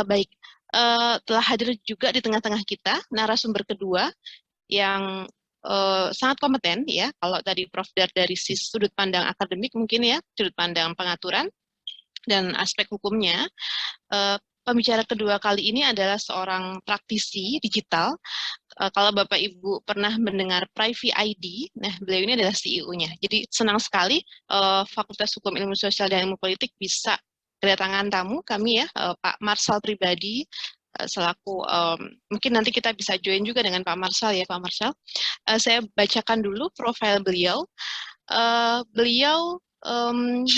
Baik, telah hadir juga di tengah-tengah kita narasumber kedua yang sangat kompeten ya. Kalau tadi Prof dari sudut pandang akademik mungkin ya, sudut pandang pengaturan dan aspek hukumnya. Pembicara kedua kali ini adalah seorang praktisi digital. Kalau Bapak Ibu pernah mendengar Privy ID, nah beliau ini adalah CEO-nya. Jadi senang sekali Fakultas Hukum Ilmu Sosial dan Ilmu Politik bisa kedatangan tamu kami ya, Pak Marsal Pribadi, selaku mungkin nanti kita bisa join juga dengan Pak Marsal ya, Pak Marsal. Saya bacakan dulu profil beliau. Beliau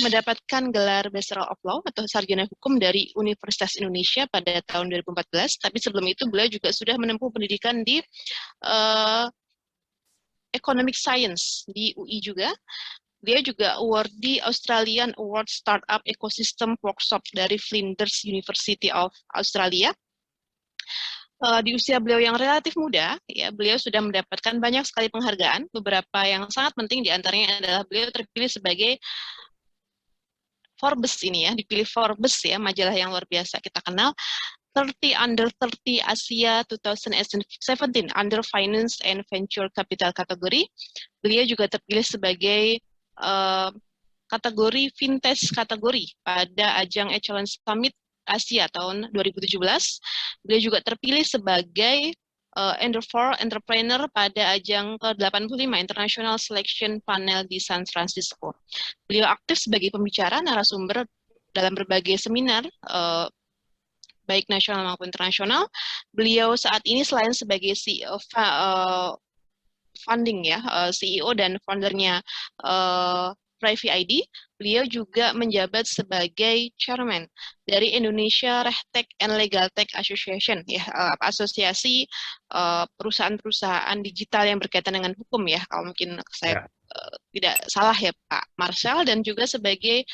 mendapatkan gelar Bachelor of Law atau Sarjana Hukum dari Universitas Indonesia pada tahun 2014, tapi sebelum itu beliau juga sudah menempuh pendidikan di Economic Science di UI juga. Dia juga awardee Australian Award Startup Ecosystem Workshop dari Flinders University of Australia. Di usia beliau yang relatif muda, ya beliau sudah mendapatkan banyak sekali penghargaan. Beberapa yang sangat penting diantaranya adalah beliau terpilih sebagai Forbes ini ya, dipilih Forbes ya, majalah yang luar biasa kita kenal, 30 Under 30 Asia 2017 Under Finance and Venture Capital kategori. Beliau juga terpilih sebagai kategori Vintage kategori pada ajang Echelon Summit Asia tahun 2017. Beliau juga terpilih sebagai Endeavor Entrepreneur pada ajang ke-85 International Selection Panel di San Francisco. Beliau aktif sebagai pembicara narasumber dalam berbagai seminar baik nasional maupun internasional. Beliau saat ini selain sebagai CEO funding ya, CEO dan foundernya Privy ID, beliau juga menjabat sebagai chairman dari Indonesia Rechtech and Legal Tech Association, ya, asosiasi perusahaan-perusahaan digital yang berkaitan dengan hukum ya, kalau mungkin saya tidak salah ya Pak Marshall, dan juga sebagai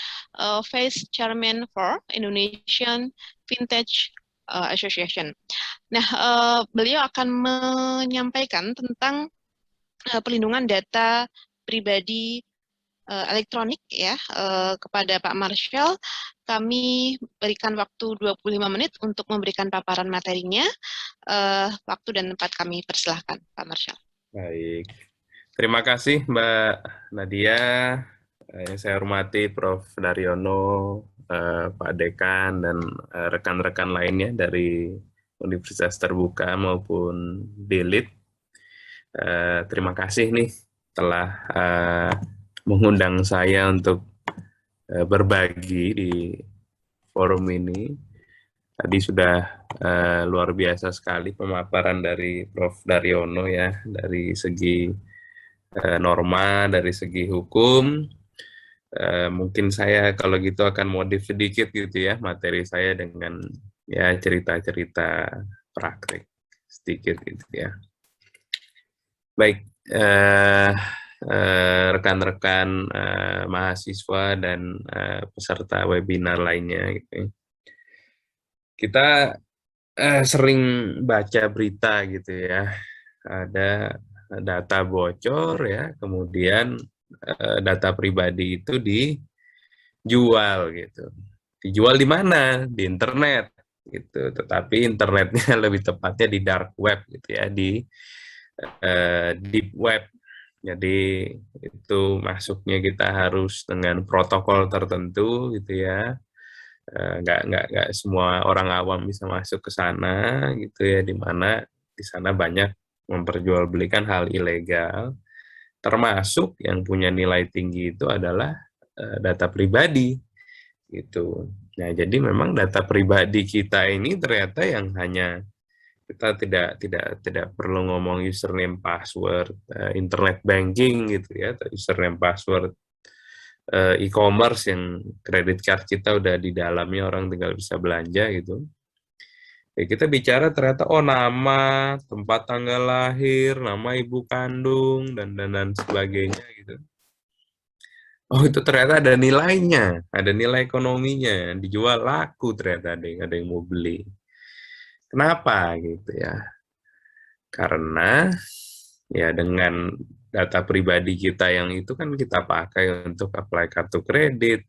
Vice Chairman for Indonesian Vintage Association. Nah, beliau akan menyampaikan tentang pelindungan data pribadi elektronik ya kepada Pak Marshall. Kami berikan waktu 25 menit untuk memberikan paparan materinya. Waktu dan tempat kami persilahkan, Pak Marshall. Baik, terima kasih Mbak Nadia. Yang saya hormati Prof. Daryono, Pak Dekan, dan rekan-rekan lainnya dari Universitas Terbuka maupun DILIT. Terima kasih nih telah mengundang saya untuk berbagi di forum ini. Tadi sudah luar biasa sekali pemaparan dari Prof. Daryono ya, dari segi norma, dari segi hukum. Mungkin saya kalau gitu akan modif sedikit gitu ya materi saya dengan ya cerita-cerita praktik sedikit gitu ya. Baik, rekan-rekan mahasiswa dan peserta webinar lainnya gitu. Kita sering baca berita gitu ya, ada data bocor ya, kemudian data pribadi itu dijual gitu. Dijual di mana? Di internet gitu. Tetapi internetnya lebih tepatnya di dark web gitu ya, di deep web. Jadi itu masuknya kita harus dengan protokol tertentu gitu ya. Nggak semua orang awam bisa masuk ke sana gitu ya, di mana di sana banyak memperjualbelikan hal ilegal, termasuk yang punya nilai tinggi itu adalah data pribadi gitu. Nah, jadi memang data pribadi kita ini ternyata yang hanya kita tidak perlu ngomong username password internet banking gitu ya, atau username password e-commerce yang credit card kita udah di dalamnya, orang tinggal bisa belanja gitu. Ya, kita bicara ternyata nama, tempat tanggal lahir, nama ibu kandung dan sebagainya gitu. Oh, itu ternyata ada nilainya, ada nilai ekonominya, dijual laku ternyata ada yang mau beli. Kenapa gitu ya? Karena ya dengan data pribadi kita yang itu kan kita pakai untuk apply kartu kredit,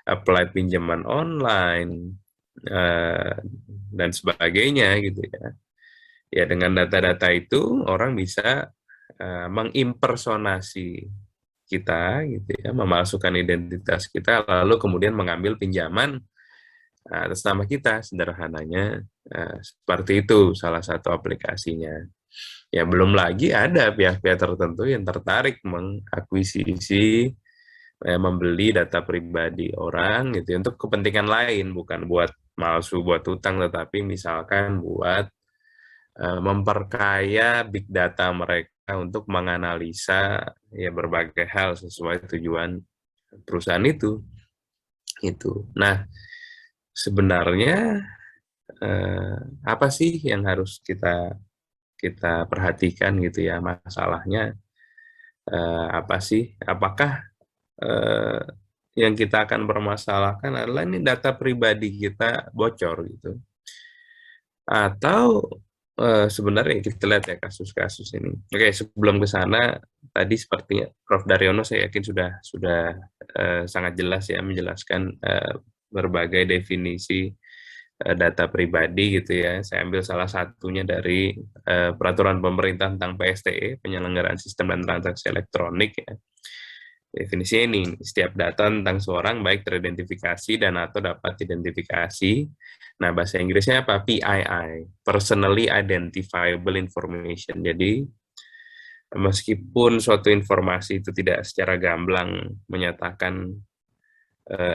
apply pinjaman online, dan sebagainya gitu ya. Ya dengan data-data itu orang bisa mengimpersonasi kita gitu ya, memasukkan identitas kita lalu kemudian mengambil pinjaman atas nama kita, sederhananya seperti itu salah satu aplikasinya. Ya belum lagi ada pihak-pihak tertentu yang tertarik mengakuisisi, membeli data pribadi orang gitu ya, untuk kepentingan lain, bukan buat malsu, buat utang, tetapi misalkan buat memperkaya big data mereka untuk menganalisa ya berbagai hal sesuai tujuan perusahaan itu. Itu. Nah, sebenarnya apa sih yang harus kita kita perhatikan gitu ya, masalahnya apa sih? Apakah eh, yang kita akan permasalahkan adalah ini data pribadi kita bocor gitu, atau sebenarnya kita lihat ya kasus-kasus ini. Oke, sebelum ke sana, tadi sepertinya Prof. Daryono saya yakin sudah sangat jelas ya menjelaskan berbagai definisi data pribadi gitu ya. Saya ambil salah satunya dari peraturan pemerintah tentang PSTE, penyelenggaraan sistem dan transaksi elektronik ya. Definisinya ini, setiap data tentang seorang baik teridentifikasi dan atau dapat identifikasi. Nah, bahasa Inggrisnya apa? PII, Personally Identifiable Information. Jadi, meskipun suatu informasi itu tidak secara gamblang menyatakan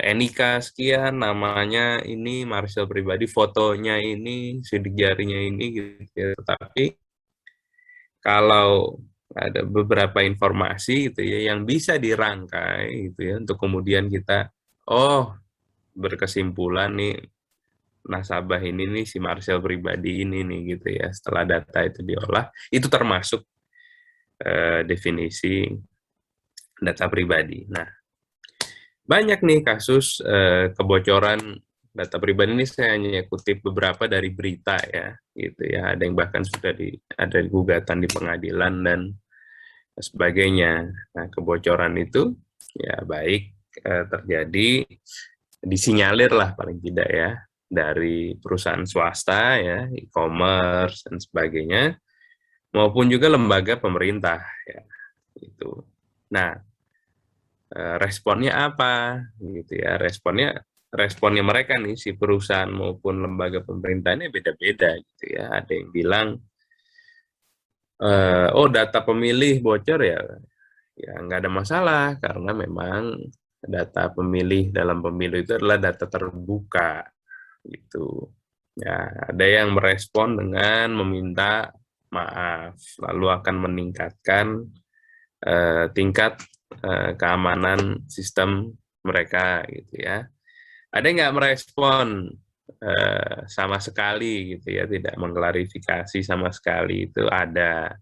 Enika sekian, namanya ini, Marcel pribadi, fotonya ini, sidik jarinya ini, gitu ya. Tetapi, kalau ada beberapa informasi gitu ya yang bisa dirangkai gitu ya untuk kemudian kita berkesimpulan nih nasabah ini nih si Marcel pribadi ini nih gitu ya, setelah data itu diolah itu termasuk definisi data pribadi. Nah, banyak nih kasus kebocoran data pribadi ini, saya hanya kutip beberapa dari berita ya gitu ya, ada yang bahkan sudah ada gugatan di pengadilan dan sebagainya. Nah, kebocoran itu ya baik terjadi, disinyalir lah paling tidak ya dari perusahaan swasta ya, e-commerce dan sebagainya, maupun juga lembaga pemerintah ya itu. Nah, responnya apa gitu ya? Responnya mereka nih, si perusahaan maupun lembaga pemerintah ini beda-beda gitu ya. Ada yang bilang data pemilih bocor ya nggak ada masalah karena memang data pemilih dalam pemilu itu adalah data terbuka gitu. Ya, ada yang merespon dengan meminta maaf, lalu akan meningkatkan tingkat keamanan sistem mereka gitu ya. Ada yang nggak merespon sama sekali gitu ya, tidak mengklarifikasi sama sekali, itu ada.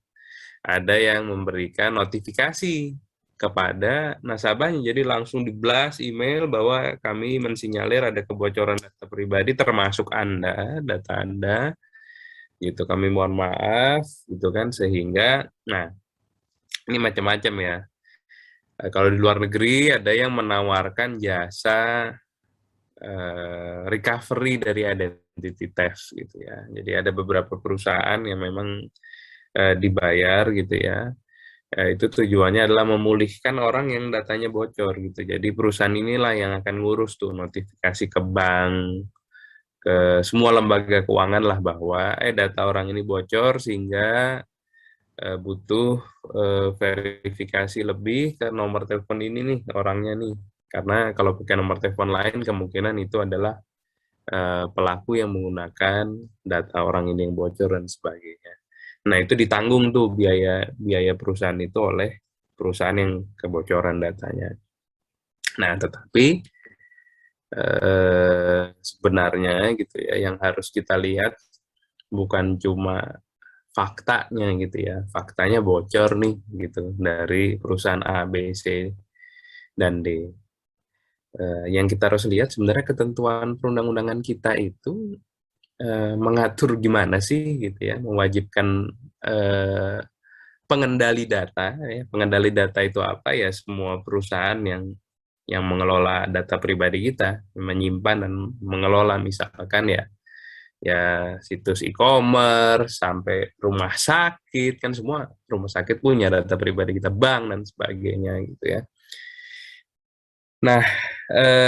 Ada yang memberikan notifikasi kepada nasabahnya, jadi langsung di-blast email bahwa kami mensinyalir ada kebocoran data pribadi termasuk Anda, data Anda, gitu, kami mohon maaf, gitu kan, sehingga, nah, ini macam-macam ya. Kalau di luar negeri ada yang menawarkan jasa recovery dari identity theft gitu ya. Jadi ada beberapa perusahaan yang memang dibayar gitu ya. Itu tujuannya adalah memulihkan orang yang datanya bocor gitu. Jadi perusahaan inilah yang akan ngurus tuh notifikasi ke bank, ke semua lembaga keuangan lah bahwa data orang ini bocor sehingga butuh verifikasi lebih ke nomor telepon ini nih orangnya nih. Karena kalau pakai nomor telepon lain kemungkinan itu adalah pelaku yang menggunakan data orang ini yang bocor dan sebagainya. Nah, itu ditanggung tuh biaya perusahaan itu oleh perusahaan yang kebocoran datanya. Nah, tetapi sebenarnya gitu ya, yang harus kita lihat bukan cuma faktanya gitu ya. Faktanya bocor nih gitu dari perusahaan A, B, C, dan D. Yang kita harus lihat sebenarnya ketentuan perundang-undangan kita itu mengatur gimana sih gitu ya, mewajibkan pengendali data ya. Pengendali data itu apa ya? Semua perusahaan yang yang mengelola data pribadi kita, menyimpan dan mengelola, misalkan ya situs e-commerce sampai rumah sakit, kan semua rumah sakit punya data pribadi kita, bank dan sebagainya gitu ya. Nah,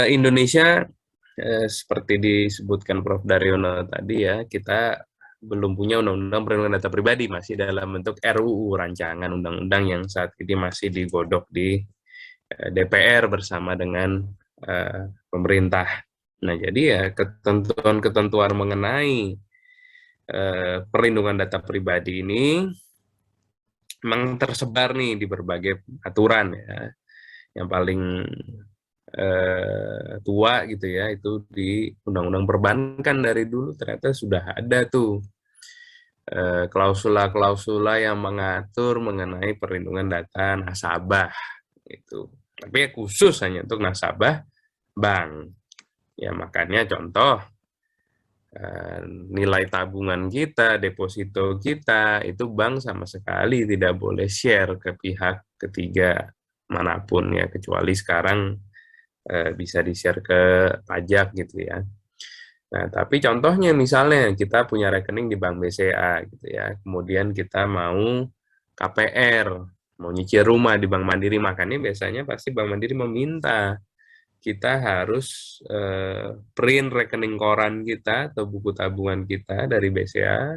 Indonesia seperti disebutkan Prof. Daryono tadi ya, kita belum punya undang-undang perlindungan data pribadi, masih dalam bentuk RUU, rancangan undang-undang yang saat ini masih digodok di DPR bersama dengan pemerintah. Nah, jadi ya ketentuan-ketentuan mengenai perlindungan data pribadi ini memang tersebar nih di berbagai aturan ya. Yang paling tua gitu ya, itu di Undang-Undang Perbankan dari dulu ternyata sudah ada tuh klausula-klausula yang mengatur mengenai perlindungan data nasabah itu. Tapi ya khusus hanya untuk nasabah bank. Ya makanya contoh nilai tabungan kita, deposito kita, itu bank sama sekali tidak boleh share ke pihak ketiga manapun ya, kecuali sekarang bisa di-share ke pajak gitu ya. Nah, tapi contohnya misalnya kita punya rekening di Bank BCA gitu ya, kemudian kita mau KPR, mau nyicil rumah di Bank Mandiri, makanya biasanya pasti Bank Mandiri meminta kita harus print rekening koran kita atau buku tabungan kita dari BCA,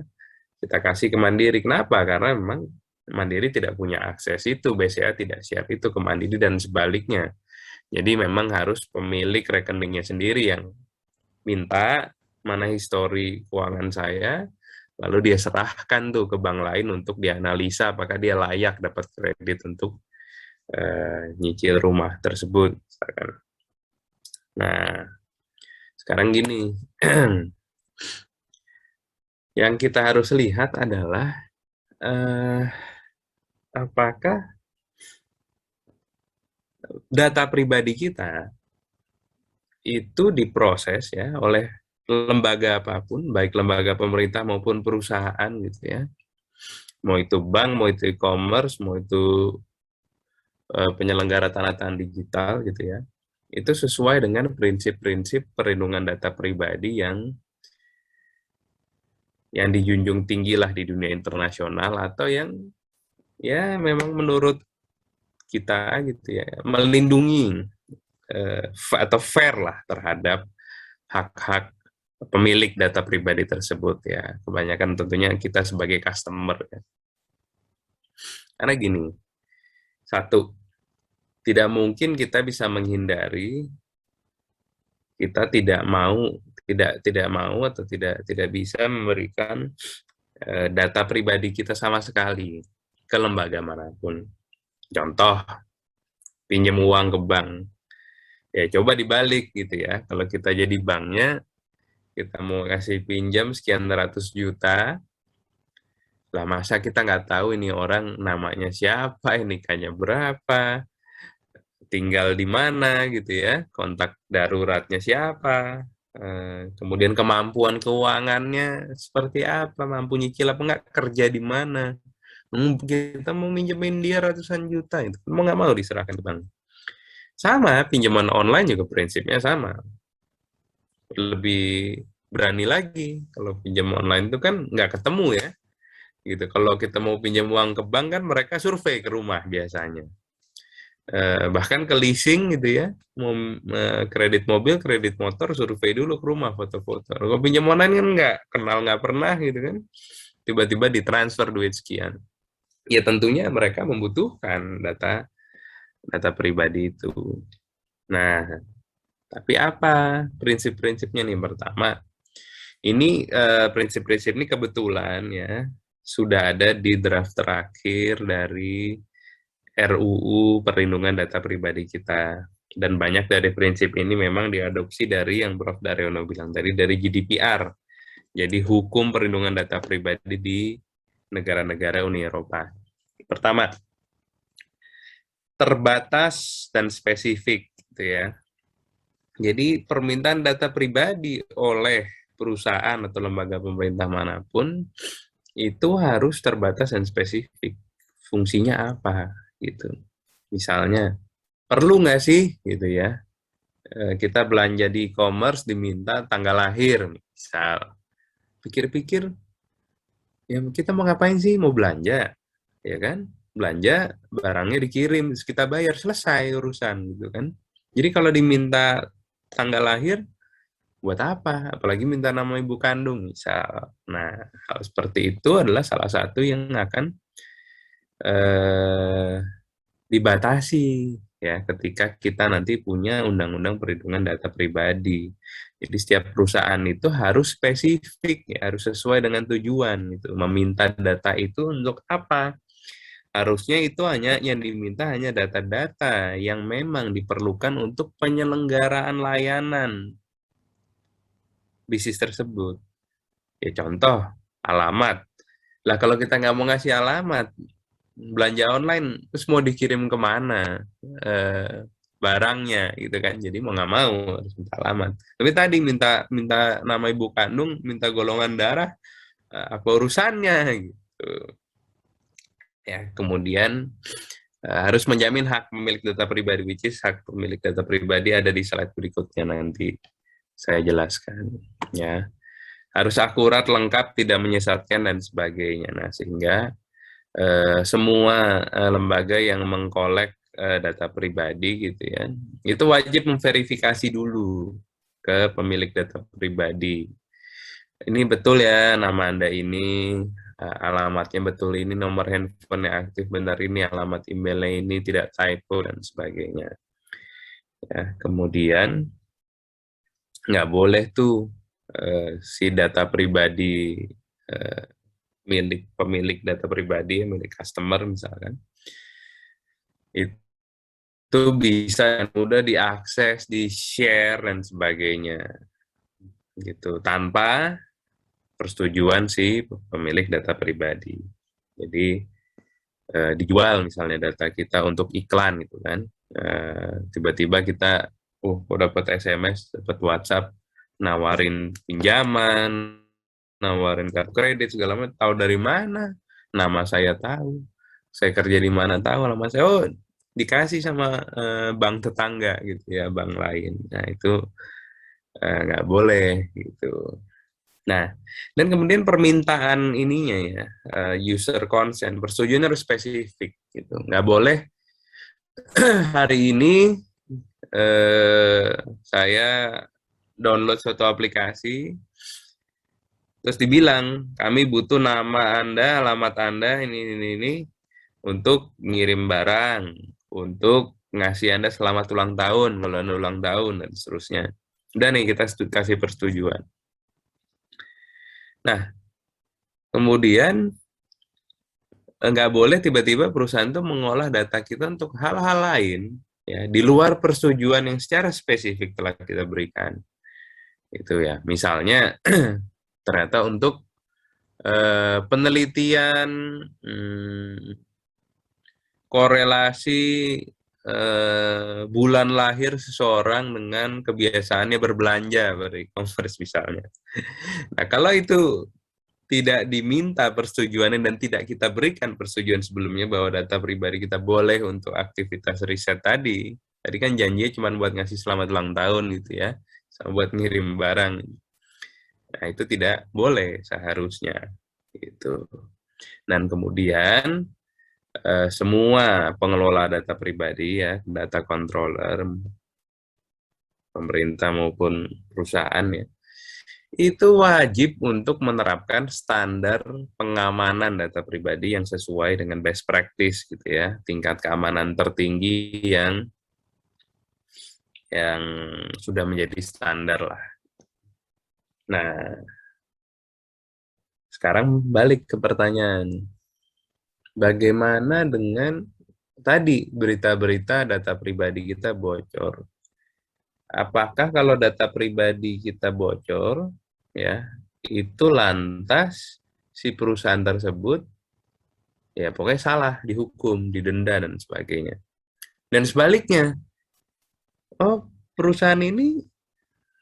kita kasih ke Mandiri. Kenapa? Karena memang Mandiri tidak punya akses itu, BCA tidak siap itu ke Mandiri dan sebaliknya. Jadi memang harus pemilik rekeningnya sendiri yang minta mana histori keuangan saya, lalu dia serahkan tuh ke bank lain untuk dianalisa apakah dia layak dapat kredit untuk nyicil rumah tersebut. Nah, sekarang gini, yang kita harus lihat adalah apakah data pribadi kita itu diproses ya oleh lembaga apapun, baik lembaga pemerintah maupun perusahaan gitu ya. Mau itu bank, mau itu e-commerce, mau itu penyelenggara tanda tangan digital gitu ya. Itu sesuai dengan prinsip-prinsip perlindungan data pribadi yang dijunjung tinggi lah di dunia internasional, atau yang ya memang menurut kita gitu ya, melindungi atau fair lah terhadap hak-hak pemilik data pribadi tersebut ya. Kebanyakan tentunya kita sebagai customer ya. Karena gini, satu, tidak mungkin kita bisa menghindari, kita tidak mau atau tidak bisa memberikan data pribadi kita sama sekali ke lembaga manapun. Contoh, pinjam uang ke bank. Ya coba dibalik gitu ya. Kalau kita jadi banknya, kita mau kasih pinjam sekian ratus juta, lah masa kita nggak tahu ini orang namanya siapa, nikahnya berapa, tinggal di mana gitu ya, kontak daruratnya siapa, kemudian kemampuan keuangannya seperti apa, mampu nyicil apa enggak, kerja di mana. Kita mau minjemin dia ratusan juta, itu mau nggak mau diserahkan ke bank. Sama, pinjaman online juga prinsipnya sama. Lebih berani lagi, kalau pinjam online itu kan nggak ketemu ya. Gitu. Kalau kita mau pinjam uang ke bank kan mereka survei ke rumah biasanya. Bahkan ke leasing gitu ya, mau kredit mobil, kredit motor, survei dulu ke rumah, foto-foto. Kalau pinjam online kan nggak kenal, nggak pernah gitu kan, tiba-tiba ditransfer duit sekian. Ya tentunya mereka membutuhkan data pribadi itu. Nah, tapi apa prinsip-prinsipnya nih? Pertama, ini prinsip-prinsip ini kebetulan ya sudah ada di draft terakhir dari RUU Perlindungan Data Pribadi kita. Dan banyak dari prinsip ini memang diadopsi dari yang Prof. Daryono bilang tadi, dari GDPR. Jadi hukum perlindungan data pribadi di negara-negara Uni Eropa. Pertama, terbatas dan spesifik gitu ya. Jadi permintaan data pribadi oleh perusahaan atau lembaga pemerintah manapun itu harus terbatas dan spesifik. Fungsinya apa gitu. Misalnya perlu nggak sih gitu ya, kita belanja di e-commerce diminta tanggal lahir misal. Pikir-pikir, ya kita mau ngapain sih? Mau belanja, ya kan? Belanja, barangnya dikirim, terus kita bayar, selesai urusan gitu kan. Jadi kalau diminta tanggal lahir, buat apa? Apalagi minta nama ibu kandung misal. Nah, hal seperti itu adalah salah satu yang akan eh, dibatasi ya ketika kita nanti punya undang-undang perlindungan data pribadi. Jadi setiap perusahaan itu harus spesifik, ya, harus sesuai dengan tujuan itu. Meminta data itu untuk apa? Harusnya itu hanya yang diminta hanya data-data yang memang diperlukan untuk penyelenggaraan layanan bisnis tersebut. Ya contoh, alamat. Lah kalau kita nggak mau ngasih alamat, belanja online, terus mau dikirim kemana barangnya gitu kan. Jadi mau nggak mau harus minta alamat. Tapi tadi minta minta nama ibu kandung, minta golongan darah, apa urusannya gitu. Ya, kemudian harus menjamin hak pemilik data pribadi, which is hak pemilik data pribadi ada di slide berikutnya nanti saya jelaskan. Ya, harus akurat, lengkap, tidak menyesatkan dan sebagainya. Nah, sehingga semua lembaga yang mengkolek data pribadi gitu ya, itu wajib memverifikasi dulu ke pemilik data pribadi. Ini betul ya nama Anda ini, alamatnya betul ini, nomor handphone yang aktif benar ini, alamat emailnya ini tidak typo dan sebagainya. Ya, kemudian nggak boleh tuh si data pribadi milik pemilik data pribadi, milik customer misalkan, itu bisa mudah diakses, di-share dan sebagainya gitu tanpa persetujuan si pemilik data pribadi. Jadi dijual misalnya data kita untuk iklan gitu kan. Tiba-tiba kita kok dapat SMS, dapat WhatsApp nawarin pinjaman, nawarin kartu kredit segala macam, tahu dari mana? Nama saya tahu. Saya kerja di mana tahu, nama saya dikasih sama bank tetangga gitu ya, bank lain. Nah, itu nggak boleh gitu. Nah, dan kemudian permintaan ininya ya, user consent, persetujuan harus spesifik gitu. Nggak boleh hari ini saya download suatu aplikasi, terus dibilang, kami butuh nama Anda, alamat Anda, ini, untuk ngirim barang, untuk ngasih Anda selamat ulang tahun, kalau Anda ulang tahun, dan seterusnya. Udah nih, kita kasih persetujuan. Nah, kemudian nggak boleh tiba-tiba perusahaan itu mengolah data kita untuk hal-hal lain, ya, di luar persetujuan yang secara spesifik telah kita berikan. Itu ya, misalnya ternyata untuk penelitian korelasi bulan lahir seseorang dengan kebiasaannya berbelanja e-commerce misalnya. Nah, kalau itu tidak diminta persetujuannya dan tidak kita berikan persetujuan sebelumnya bahwa data pribadi kita boleh untuk aktivitas riset tadi. Tadi kan janjinya cuma buat ngasih selamat ulang tahun gitu ya, sama buat ngirim barang. Nah, itu tidak boleh seharusnya gitu. Dan kemudian semua pengelola data pribadi ya, data controller, pemerintah maupun perusahaan ya, itu wajib untuk menerapkan standar pengamanan data pribadi yang sesuai dengan best practice gitu ya, tingkat keamanan tertinggi yang sudah menjadi standar lah. Nah, sekarang balik ke pertanyaan, bagaimana dengan tadi berita-berita data pribadi kita bocor? Apakah kalau data pribadi kita bocor, ya, itu lantas si perusahaan tersebut ya pokoknya salah, dihukum, didenda dan sebagainya. Dan sebaliknya, perusahaan ini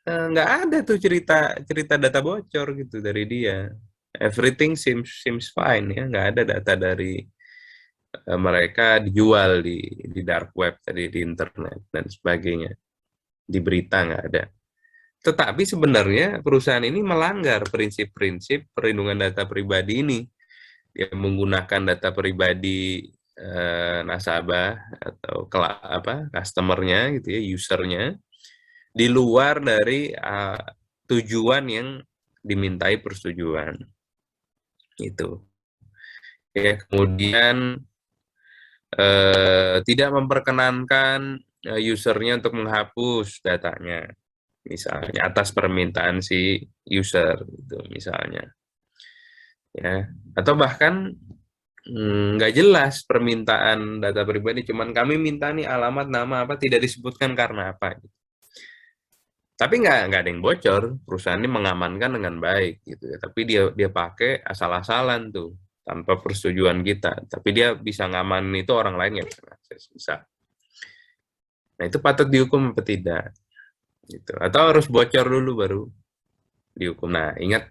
nggak ada tuh cerita data bocor gitu dari dia. Everything seems fine ya, nggak ada data dari mereka dijual di dark web tadi, di internet dan sebagainya. Di berita nggak ada. Tetapi sebenarnya perusahaan ini melanggar prinsip-prinsip perlindungan data pribadi ini. Dia menggunakan data pribadi nasabah atau customernya gitu ya, usernya, di luar dari tujuan yang dimintai persetujuan. Itu. Ya, kemudian tidak memperkenankan usernya untuk menghapus datanya, misalnya atas permintaan si user, itu misalnya. Ya, atau bahkan nggak jelas permintaan data pribadi, cuman kami minta nih alamat, nama apa, tidak disebutkan karena apa. Tapi nggak ada yang bocor, perusahaan ini mengamankan dengan baik gitu ya. Tapi dia pakai asal-asalan tuh tanpa persetujuan kita. Tapi dia bisa ngamanin itu, orang lain nggak bisa akses, bisa. Nah itu patut dihukum apa tidak? Gitu. Atau harus bocor dulu baru dihukum. Nah ingat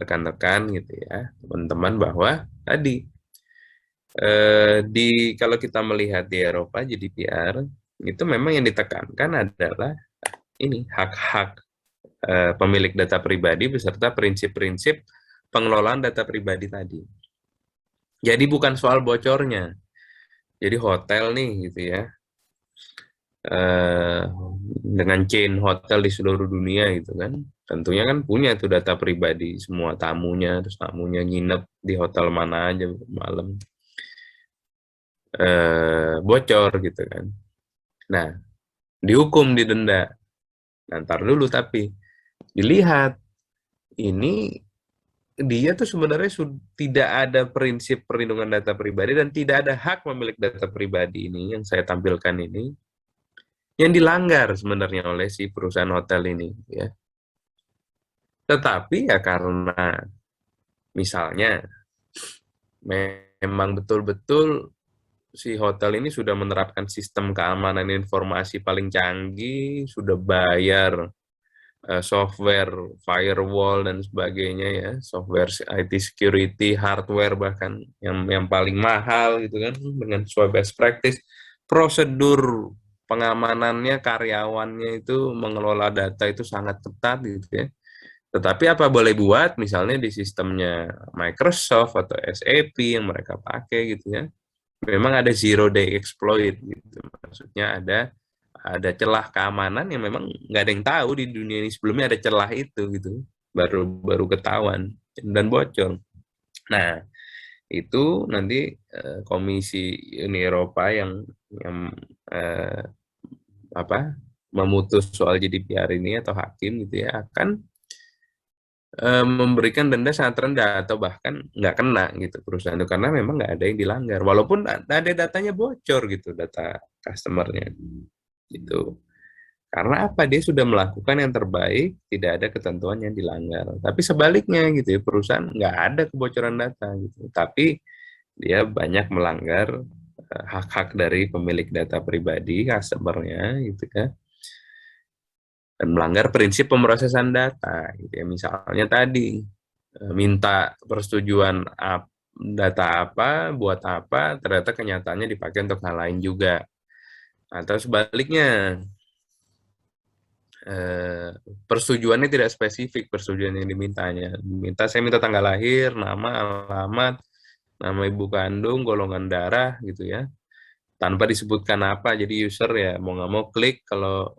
rekan-rekan gitu ya, teman-teman, bahwa tadi kalau kita melihat di Eropa GDPR itu memang yang ditekankan adalah ini hak-hak pemilik data pribadi beserta prinsip-prinsip pengelolaan data pribadi tadi. Jadi bukan soal bocornya. Jadi hotel nih gitu ya, dengan chain hotel di seluruh dunia gitu kan, tentunya kan punya tuh data pribadi semua tamunya, terus tamunya nginep di hotel mana aja malam, bocor gitu kan. Nah, dihukum, didenda. Nah, ntar dulu tapi dilihat ini dia tuh sebenarnya tidak ada prinsip perlindungan data pribadi dan tidak ada hak memiliki data pribadi ini yang saya tampilkan ini yang dilanggar sebenarnya oleh si perusahaan hotel ini ya. Tetapi ya karena misalnya memang betul-betul si hotel ini sudah menerapkan sistem keamanan informasi paling canggih, sudah bayar software firewall dan sebagainya ya, software IT security, hardware bahkan yang paling mahal gitu kan, dengan sesuai best practice, prosedur pengamanannya, karyawannya itu mengelola data itu sangat ketat gitu ya. Tetapi apa boleh buat, misalnya di sistemnya Microsoft atau SAP yang mereka pakai gitu ya, memang ada zero day exploit gitu, maksudnya ada celah keamanan yang memang nggak ada yang tahu di dunia ini sebelumnya ada celah itu gitu, baru ketahuan dan bocor. Nah itu nanti Komisi Uni Eropa yang memutus soal GDPR ini atau hakim gitu ya akan memberikan denda sangat rendah atau bahkan nggak kena gitu perusahaan itu, karena memang nggak ada yang dilanggar walaupun ada datanya bocor gitu, data customernya gitu. Karena apa? Dia sudah melakukan yang terbaik, tidak ada ketentuan yang dilanggar. Tapi sebaliknya gitu ya, perusahaan nggak ada kebocoran data gitu, tapi dia banyak melanggar hak-hak dari pemilik data pribadi, customernya gitu ya, dan melanggar prinsip pemrosesan data gitu ya. Misalnya tadi minta persetujuan data apa, buat apa, ternyata kenyataannya dipakai untuk hal lain juga. Atau sebaliknya, persetujuannya tidak spesifik, persetujuan yang dimintanya. Saya minta tanggal lahir, nama, alamat, nama ibu kandung, golongan darah gitu ya, tanpa disebutkan apa. Jadi user ya mau nggak mau klik, kalau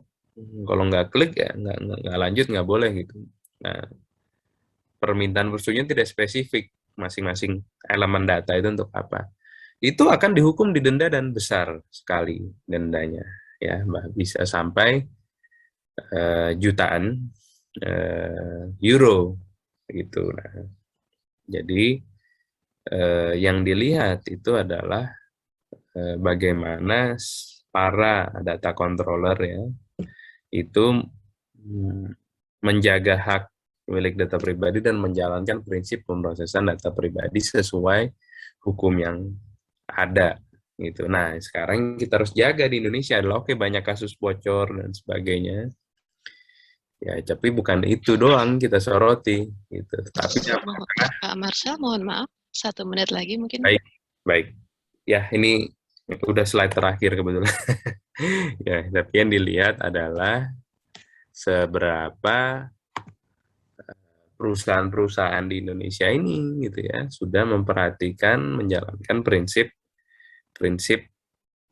nggak klik ya nggak lanjut, nggak boleh gitu. Nah, permintaan persetujuan tidak spesifik masing-masing elemen data itu untuk apa. Itu akan dihukum, didenda, dan besar sekali dendanya ya, bisa sampai jutaan euro gitu. Nah, jadi yang dilihat itu adalah bagaimana para data controller ya itu menjaga hak milik data pribadi dan menjalankan prinsip pemrosesan data pribadi sesuai hukum yang ada gitu. Nah, sekarang kita harus jaga di Indonesia adalah oke, banyak kasus bocor dan sebagainya. Ya, tapi bukan itu doang kita soroti gitu. Tapi Pak Marcel, mohon maaf, 1 menit lagi mungkin. baik. Baik. Ya, ini udah slide terakhir kebetulan. Ya, tapi yang dilihat adalah seberapa perusahaan-perusahaan di Indonesia ini gitu ya sudah memperhatikan menjalankan prinsip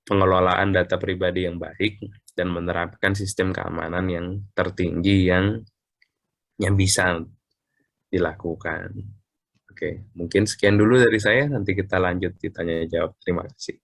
pengelolaan data pribadi yang baik dan menerapkan sistem keamanan yang tertinggi yang bisa dilakukan. Oke, mungkin sekian dulu dari saya, nanti kita lanjut ditanya jawab. Terima kasih.